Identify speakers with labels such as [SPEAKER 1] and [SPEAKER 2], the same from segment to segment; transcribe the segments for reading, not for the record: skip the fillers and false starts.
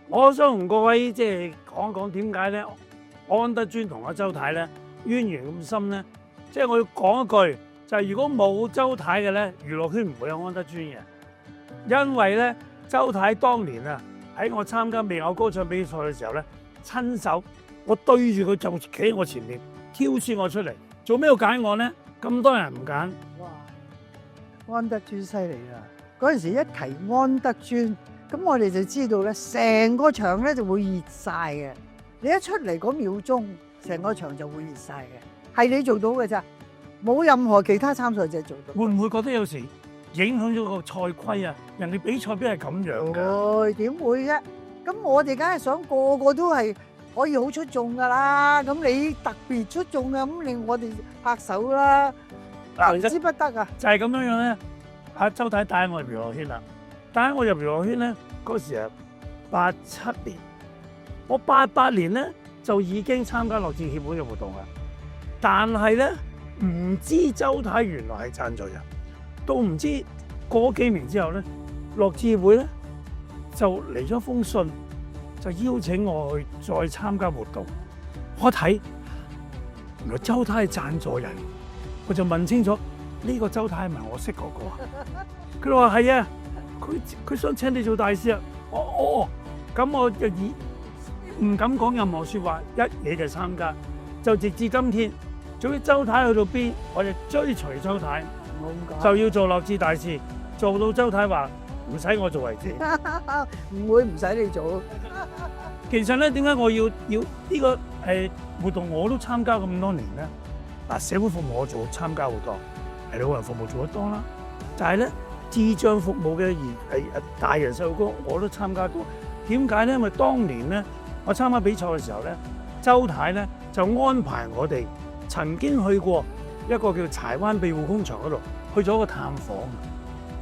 [SPEAKER 1] 我想同各位即係講一講點解咧，安德尊同阿周太咧淵源咁深咧。即係我要講一句，就係如果冇周太嘅咧，娛樂圈唔會有安德尊嘅。因為咧，周太當年啊喺我參加未偶歌唱比賽嘅時候咧，親手我對住佢就企喺我前面挑選我出嚟，做咩要揀我咧？咁多人唔揀。
[SPEAKER 2] 哇！安德尊犀利啦！嗰陣時一提安德尊，咁我哋就知道咧，成個場咧就會熱晒嘅。你一出嚟嗰秒鐘，成個場就會熱晒嘅，係你做到嘅咋，冇任何其他參賽者做到。
[SPEAKER 1] 會唔會覺得有時影響咗個賽規啊？人哋比賽邊係咁樣㗎？
[SPEAKER 2] 會點會啫？咁我哋梗係想個個都係可以好出眾㗎啦。咁你特別出眾嘅，咁令我哋拍手啦，求之不得啊！
[SPEAKER 1] 就係咁樣樣咧。阿周太帶我入娛樂圈啦，帶我入娛樂圈咧，嗰時係87年，我88年咧就已經參加樂智協會嘅活動啦。但係咧唔知周太原來係贊助人，到唔知過幾年之後咧，樂智協會咧就嚟咗封信，就邀請我去再參加活動。我睇原來周太係贊助人，我就問清楚。呢個周太係咪我識嗰個啊？佢話係啊，佢想請你做大使啊！咁我就唔敢講任何説話，一嘢就參加，就直至今天。總之周太去到邊，我就追隨周太，就要做樂智大使，做到周太話唔使我做為止。
[SPEAKER 2] 唔會唔使你做。
[SPEAKER 1] 其實咧，點解我要呢個活動我都參加咁多年咧？嗱，社會服務我參加好多。係老人服務做得多啦，但係咧智障服務嘅大人細路哥我都參加過。點解咧？因為當年咧我參加比賽嘅時候咧，周太咧就安排我哋曾經去過一個叫柴灣庇護工場嗰度，去咗個探訪。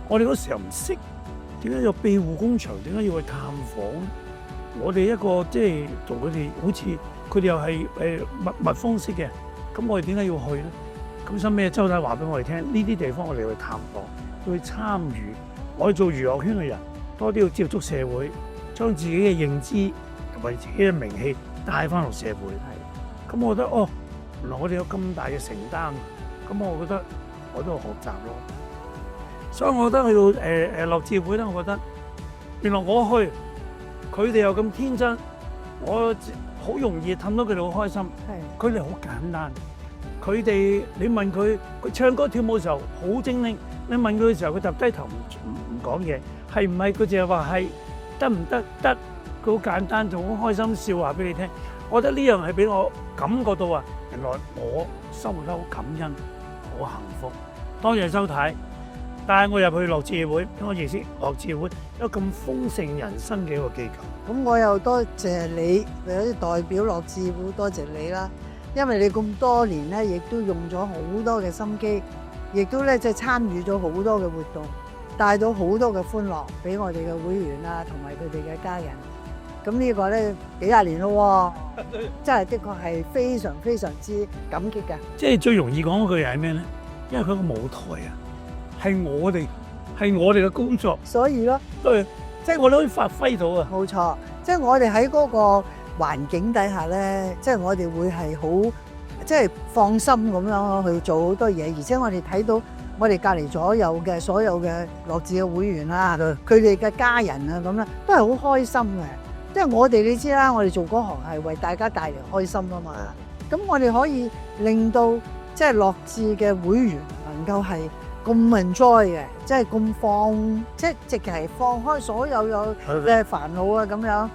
[SPEAKER 1] 我哋嗰時候唔識點解有庇護工場，點解要去探訪？我哋一個即係同佢哋好似佢哋又係蜜蜂式嘅，咁我哋點解要去咧？咁收尾周太話俾我哋聽，呢啲地方我哋去探訪，去參與。我哋做娛樂圈嘅人，多啲要接觸社會，將自己嘅認知同埋自己嘅名氣帶翻落社會。咁我覺得原來我哋有咁大嘅承擔，咁我覺得我都要學習咯。所以我覺得去到樂智會咧，我覺得原來我去，佢哋又咁天真，我好容易氹到佢哋好開心。佢哋好簡單。佢哋你問佢唱歌跳舞嘅時候好精靈，你問佢嘅時候佢揼低頭唔講嘢，係唔係？佢淨係話係得唔得？得，佢好簡單，仲好開心笑話俾你聽。我覺得呢樣係俾我感覺到啊，原來我生活得好感恩，好幸福。多謝周太帶我入去樂智協會，俾我認識樂智協會一個咁豐盛人生嘅一個機構。
[SPEAKER 2] 咁我又多謝你，有啲代表樂智協會多謝你啦。因為你咁多年咧，亦都用咗好多嘅心機，亦都咧即係參與咗好多嘅活動，帶到好多嘅歡樂俾我哋嘅會員啊，同埋佢哋嘅家人。咁呢個咧幾廿年咯喎，真係的確係非常非常之感激嘅。
[SPEAKER 1] 即係最容易講嗰句係咩咧？因為佢個舞台啊，係我哋嘅工作，
[SPEAKER 2] 所以咯，
[SPEAKER 1] 對，即係我哋可以發揮到啊。
[SPEAKER 2] 冇錯，即係我哋喺嗰個環境底下咧，即係我哋會係好即係放心咁樣去做好多嘢，而且我哋睇到我哋隔離左右嘅所有嘅樂智嘅會員啦，佢哋嘅家人啊咁啦，都係好開心嘅。即係我哋你知啦，我哋做嗰行係為大家帶嚟開心啊嘛。咁我哋可以令到即係樂智嘅會員能夠係咁 enjoy 嘅，即係咁放，即係直情係放開所有嘅煩惱啊咁樣。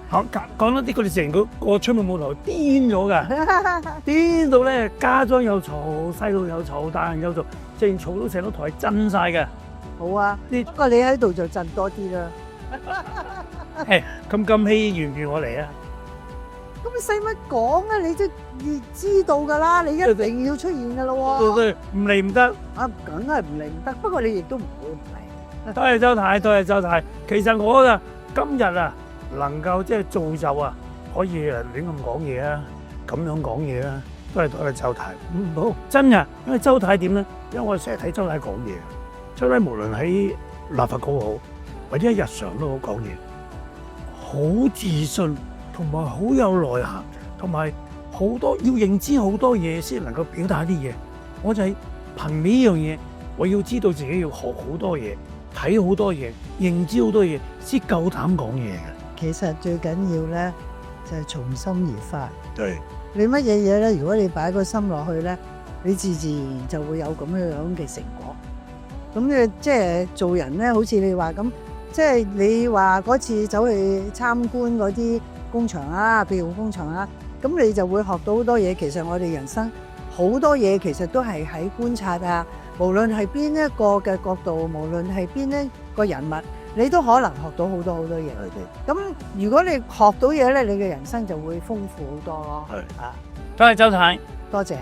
[SPEAKER 1] 講多啲，佢哋成個出面舞台癲咗㗎，癲到咧家長有嘈，細路有嘈，大人有嘈，淨嘈到成個台震晒嘅。
[SPEAKER 2] 好啊，不過你喺度就震多啲啦。
[SPEAKER 1] 咁希願唔願我嚟啊？
[SPEAKER 2] 咁你使乜講啊？你都知道㗎啦，你一定要出現㗎咯喎。
[SPEAKER 1] 唔嚟唔得
[SPEAKER 2] 啊，梗係唔嚟唔得。不過你亦都唔會唔嚟。
[SPEAKER 1] 多謝周太，多謝周太。其實我啊，今日啊，能夠即係造就啊，可以亂咁講嘢啊，咁樣講嘢啊，都係多謝周太。好真㗎，因為周太點咧？因為我成日睇周太講嘢，周太無論喺立法局好，或者喺日常都好講嘢，好好自信，同埋好有內涵，同埋好多要認知好多嘢先能夠表達啲嘢。我就係憑呢樣嘢，我要知道自己要學好多嘢，睇好多嘢，認知好多嘢，先夠膽講嘢嘅。
[SPEAKER 2] 其實最緊要咧就係從心而發。
[SPEAKER 1] 對，
[SPEAKER 2] 你乜嘢嘢咧？如果你擺個心落去咧，你自然就會有咁樣嘅成果。咁你即係做人咧，好似你話咁，即係你話嗰次走去參觀嗰啲工場啊，庇護工場啊，咁你就會學到好多嘢。其實我哋人生好多嘢其實都係喺觀察啊，無論係邊一個嘅角度，無論係邊一個人物，你都可能學到好多嘢。咁如果你學到嘢咧，你嘅人生就會豐富好多咯。
[SPEAKER 1] 係
[SPEAKER 2] 啊，
[SPEAKER 1] 多謝周太。
[SPEAKER 2] 多謝。